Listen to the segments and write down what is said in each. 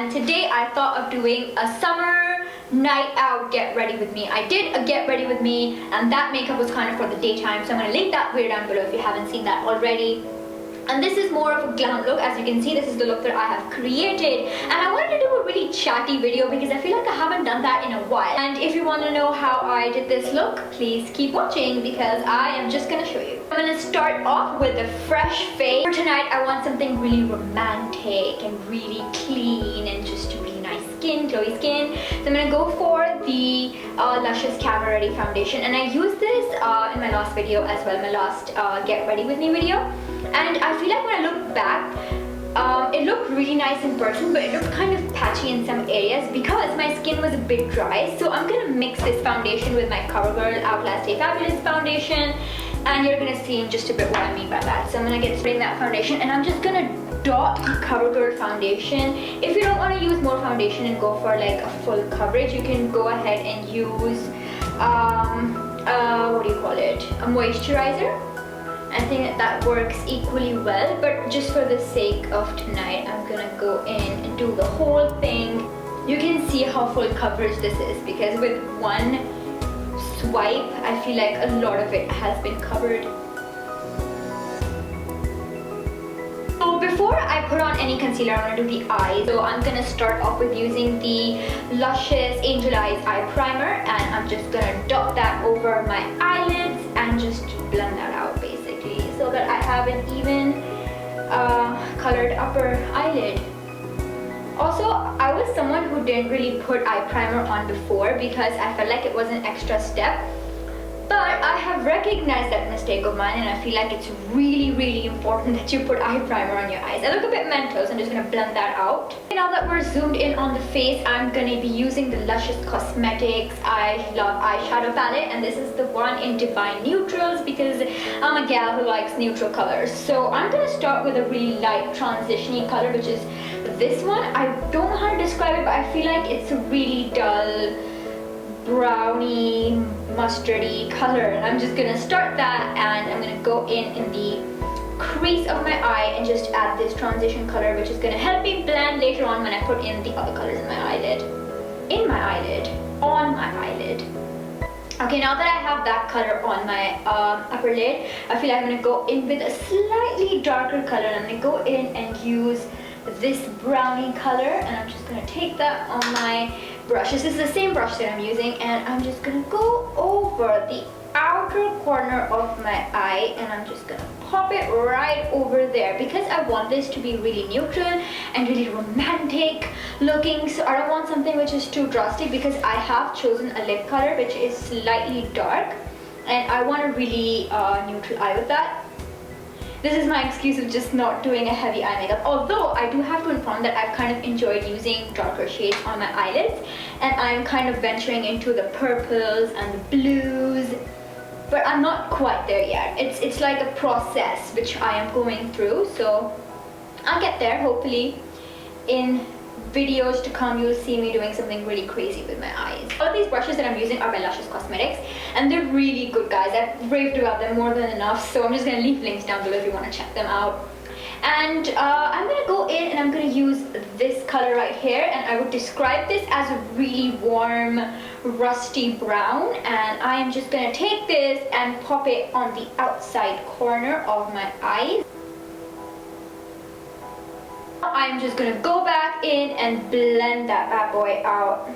and today I thought of doing a summer night out get ready with me. I did a get ready with me and that makeup was kind of for the daytime, so I'm going to link that video down below if you haven't seen that already. And this is more of a glam look. As you can see, this is the look that I have created, and I wanted to do a really chatty video because I feel like I haven't done that in a while. And if you want to know how I did this look, please keep watching because I am just going to show you. I'm going to start off with a fresh face. For tonight, I want something really romantic and really clean and just really nice skin, glowy skin. So I'm going to go for the Luscious Camera Ready foundation, and I used this in my last video as well, my last get ready with me video. And I feel like when I look back, it looked really nice in person, but it looked kind of patchy in some areas because my skin was a bit dry. So I'm gonna mix this foundation with my CoverGirl Outlast Stay Fabulous foundation, and you're gonna see in just a bit what I mean by that. So I'm gonna get spraying that foundation, and I'm just gonna dot the CoverGirl foundation. If you don't want to use more foundation and go for like a full coverage, you can go ahead and use what do you call it? A moisturizer. I think that works equally well, but just for the sake of tonight, I'm gonna go in and do the whole thing. You can see how full coverage this is because with one swipe, I feel like a lot of it has been covered. So before I put on any concealer, I'm gonna do the eyes. So I'm gonna start off with using the Luscious Angel Eyes Eye Primer, and I'm just gonna dot that over my eyelids and just blend that out basically, so that I have an even colored upper eyelid. Also, I was someone who didn't really put eye primer on before because I felt like it was an extra step. But I have recognized that mistake of mine, and I feel like it's really important that you put eye primer on your eyes. I look a bit mental, so I'm just going to blend that out. Now that we're zoomed in on the face, I'm going to be using the Luscious Cosmetics I Love Eyeshadow Palette, and this is the one in Divine Neutrals because I'm a gal who likes neutral colors. So I'm going to start with a really light transition-y color, which is this one. I don't know how to describe it, but I feel like it's a really dull browny mustardy color, and I'm just gonna start that, and I'm gonna go in the crease of my eye and just add this transition color, which is gonna help me blend later on when I put in the other colors in my eyelid, on my eyelid. Okay, now that I have that color on my upper lid, I feel like I'm gonna go in with a slightly darker color, and I'm gonna go in and use this brownie color, and I'm just gonna take that on my brush. This is the same brush that I'm using, and I'm just gonna go over the outer corner of my eye, and I'm just gonna pop it right over there because I want this to be really neutral and really romantic looking. So I don't want something which is too drastic because I have chosen a lip color which is slightly dark, and I want a really neutral eye with that. This is my excuse of just not doing a heavy eye makeup, although I do have to inform that I've kind of enjoyed using darker shades on my eyelids, and I'm kind of venturing into the purples and the blues, but I'm not quite there yet. It's like a process which I am going through, so I'll get there. Hopefully in videos to come you'll see me doing something really crazy with my eyes. All of these brushes that I'm using are by Luscious Cosmetics, and they're really good, guys. I've raved about them more than enough, so I'm just gonna leave links down below if you want to check them out. And I'm gonna go in and I'm gonna use this color right here, and I would describe this as a really warm rusty brown, and I am just gonna take this and pop it on the outside corner of my eyes. I'm just gonna go back in and blend that bad boy out.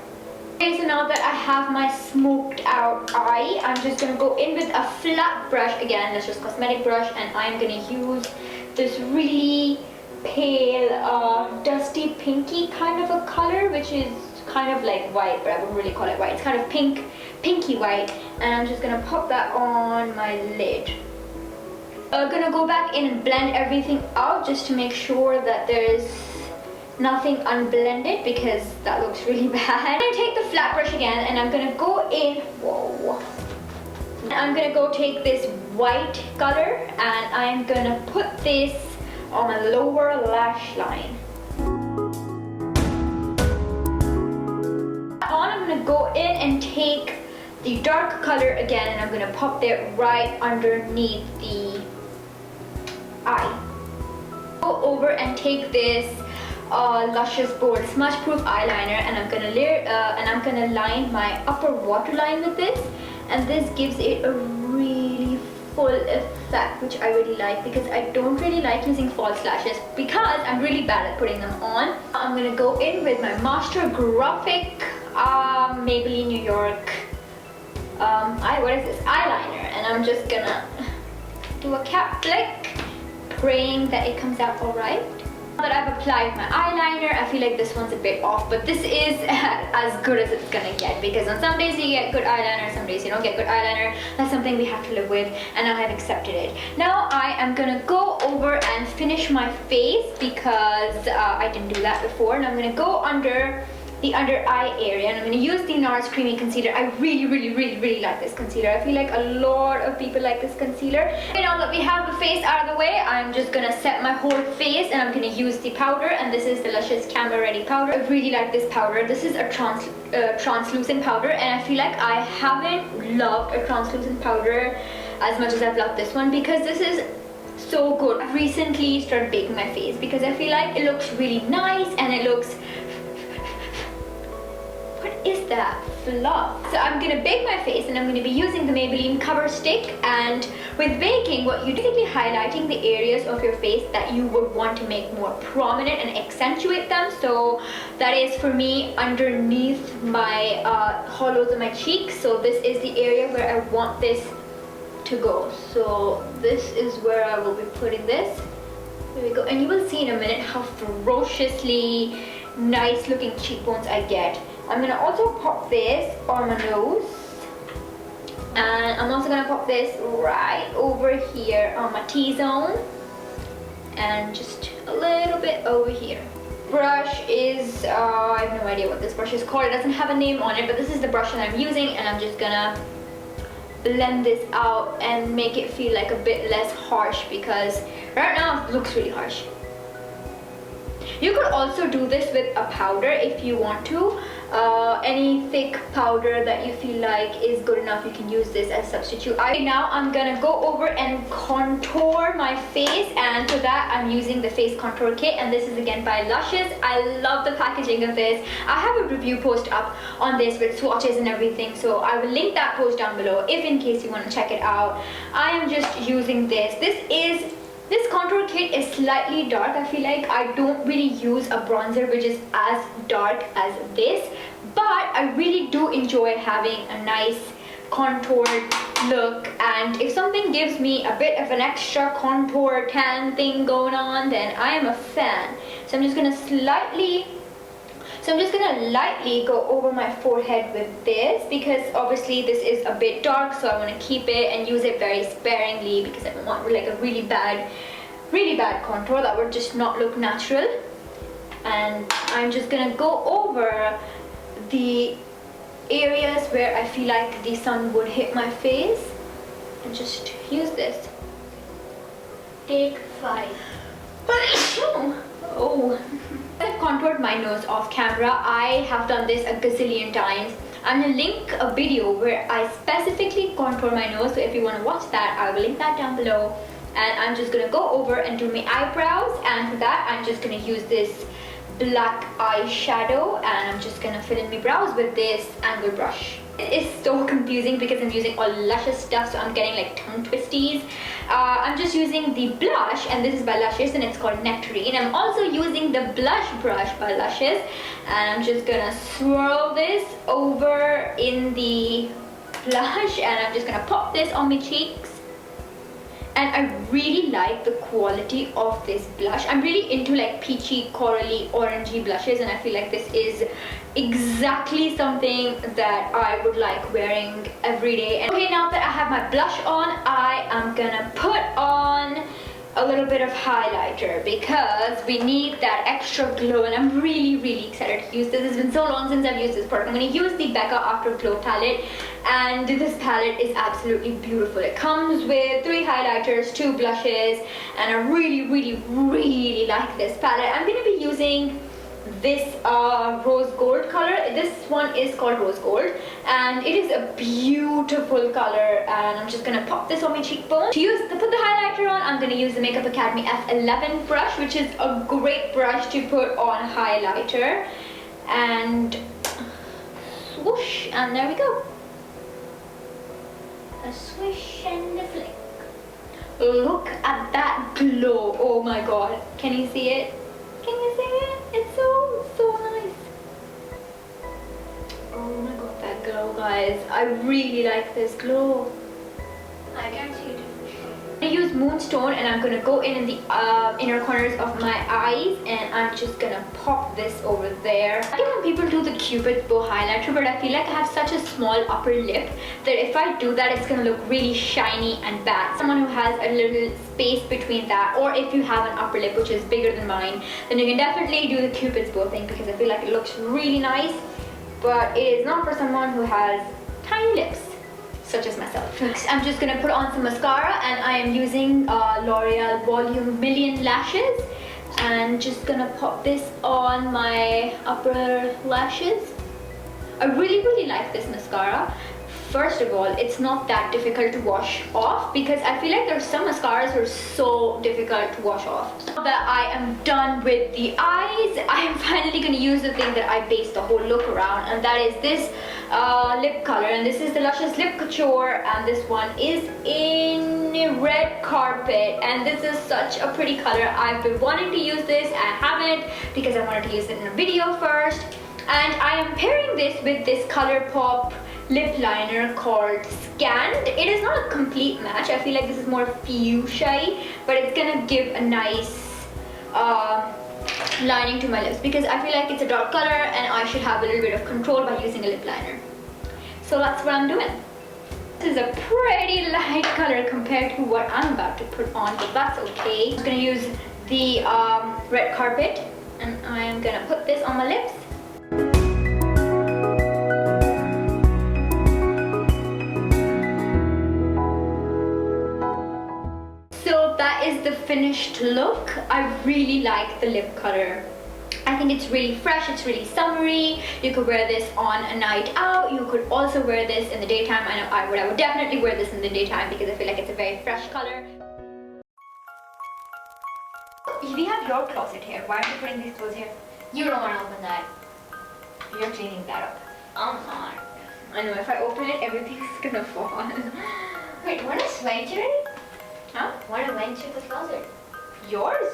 Okay, so now that I have my smoked out eye, I'm just gonna go in with a flat brush again, that's just cosmetic brush, and I'm gonna use this really pale dusty pinky kind of a color, which is kind of like white, but I wouldn't really call it white. It's kind of pinky white, and I'm just gonna pop that on my lid. I'm gonna go back in and blend everything out just to make sure that there's nothing unblended because that looks really bad. I'm gonna take the flat brush again, and I'm gonna go in, and I'm gonna go take this white color, and I'm gonna put this on my lower lash line. I'm gonna go in and take the dark color again, and I'm gonna pop it right underneath the eye. Go over and take this Luscious Bold Smudge Proof eyeliner, and I'm gonna layer and I'm gonna line my upper waterline with this, and this gives it a really full effect, which I really like because I don't really like using false lashes because I'm really bad at putting them on. I'm gonna go in with my Master Graphic Maybelline New York what is this, eyeliner, and I'm just gonna do a cap flick, praying that it comes out alright. Now that I've applied my eyeliner, I feel like this one's a bit off, but this is as good as it's gonna get, because on some days you get good eyeliner, some days you don't get good eyeliner. That's something we have to live with, and I have accepted it. Now I am gonna go over and finish my face because I didn't do that before, and I'm gonna go under the under eye area, and I'm going to use the Nars Creamy Concealer. I really like this concealer. I feel like a lot of people like this concealer. Okay, now that we have the face out of the way, I'm just going to set my whole face, and I'm going to use the powder, and this is the Luscious Camera Ready powder. I really like this powder. This is a translucent powder, and I feel like I haven't loved a translucent powder as much as I've loved this one, because this is so good. I've recently started baking my face because I feel like it looks really nice, and it looks, is that fluff? So I'm gonna bake my face, and I'm gonna be using the Maybelline Cover Stick. And with baking, what you're basically highlighting the areas of your face that you would want to make more prominent and accentuate them. So that is for me underneath my hollows of my cheeks. So this is the area where I want this to go. So this is where I will be putting this. There we go. And you will see in a minute how ferociously nice looking cheekbones I get. I'm gonna also pop this on my nose, and I'm also gonna pop this right over here on my T-zone, and just a little bit over here. Brush is, I have no idea what this brush is called. It doesn't have a name on it, but this is the brush that I'm using, and I'm just gonna blend this out and make it feel like a bit less harsh, because right now it looks really harsh. You could also do this with a powder if you want to. Any thick powder that you feel like is good enough, you can use this as a substitute. Now I'm gonna go over and contour my face, and for that I'm using the face contour kit, and this is again by Luscious. I love the packaging of this. I have a review post up on this with swatches and everything, so I will link that post down below if in case you want to check it out. I am just using this. This contour kit is slightly dark. I feel like I don't really use a bronzer which is as dark as this, but I really do enjoy having a nice contoured look, and if something gives me a bit of an extra contour tan thing going on, then I am a fan. So I'm just gonna lightly go over my forehead with this, because obviously this is a bit dark, so I want to keep it and use it very sparingly, because I don't want like a really bad contour that would just not look natural. And I'm just gonna go over the areas where I feel like the sun would hit my face, and just use this. Take 5. Oh. I've contoured my nose off camera. I have done this a gazillion times. I'm gonna link a video where I specifically contour my nose, so if you want to watch that, I will link that down below. And I'm just gonna go over and do my eyebrows, and for that I'm just gonna use this black eyeshadow, and I'm just gonna fill in my brows with this angle brush. It is so confusing because I'm using all Luscious stuff, so I'm getting like tongue twisties. I'm just using the blush, and this is by Luscious, and it's called Nectarine. I'm also using the blush brush by Luscious, and I'm just gonna swirl this over in the blush, and I'm just gonna pop this on my cheeks. And I really like the quality of this blush. I'm really into like peachy, corally, orangey blushes, and I feel like this is exactly something that I would like wearing every day. And okay, now that I have my blush on, I am gonna put on a little bit of highlighter because we need that extra glow, and I'm really excited to use this. It's been so long since I've used this product. I'm going to use the Becca Afterglow palette, and this palette is absolutely beautiful. It comes with 3 highlighters, 2 blushes, and I really like this palette. I'm going to be using this rose gold color. This one is called rose gold and it is a beautiful color, and I'm just gonna pop this on my cheekbone. To put the highlighter on, I'm gonna use the Makeup Academy F11 brush, which is a great brush to put on highlighter. And swoosh, and there we go. A swish and a flick. Look at that glow. Oh my god. Can you see it? Can you see it? It's so nice. Oh my god, that glow, guys. I really like this glow. I can't see it. I use Moonstone and I'm gonna go in the inner corners of my eyes, and I'm just gonna pop this over there. I think when people do the Cupid's bow highlighter, but I feel like I have such a small upper lip that if I do that, it's gonna look really shiny and bad. Someone who has a little space between that, or if you have an upper lip which is bigger than mine, then you can definitely do the Cupid's bow thing, because I feel like it looks really nice, but it is not for someone who has tiny lips, such as myself. I'm just gonna put on some mascara, and I am using L'Oreal Volume Million Lashes, and just gonna pop this on my upper lashes. I really like this mascara. First of all, it's not that difficult to wash off, because I feel like there's some mascaras that are so difficult to wash off. Now that I am done with the eyes, I am finally going to use the thing that I based the whole look around, and that is this lip color. And this is the Luscious Lip Couture, and this one is in Red Carpet, and this is such a pretty color. I've been wanting to use this. I haven't, because I wanted to use it in a video first. And I am pairing this with this ColourPop lip liner called Scanned. It is not a complete match. I feel like this is more fuchsia, but it's gonna give a nice lining to my lips, because I feel like it's a dark color and I should have a little bit of control by using a lip liner. So that's what I'm doing. This is a pretty light color compared to what I'm about to put on, but that's okay. I'm gonna use the Red Carpet, and I am gonna put this on my lips. Is the finished look. I really like the lip color. I think it's really fresh, it's really summery. You could wear this on a night out. You could also wear this in the daytime. I know I would definitely wear this in the daytime, because I feel like it's a very fresh color. We have your closet here. Why are you putting these clothes here? You don't want to open that. You're cleaning that up. I'm not. I know, if I open it, everything's gonna fall. Wait, what is sweater? Huh? What went to the closet? Yours?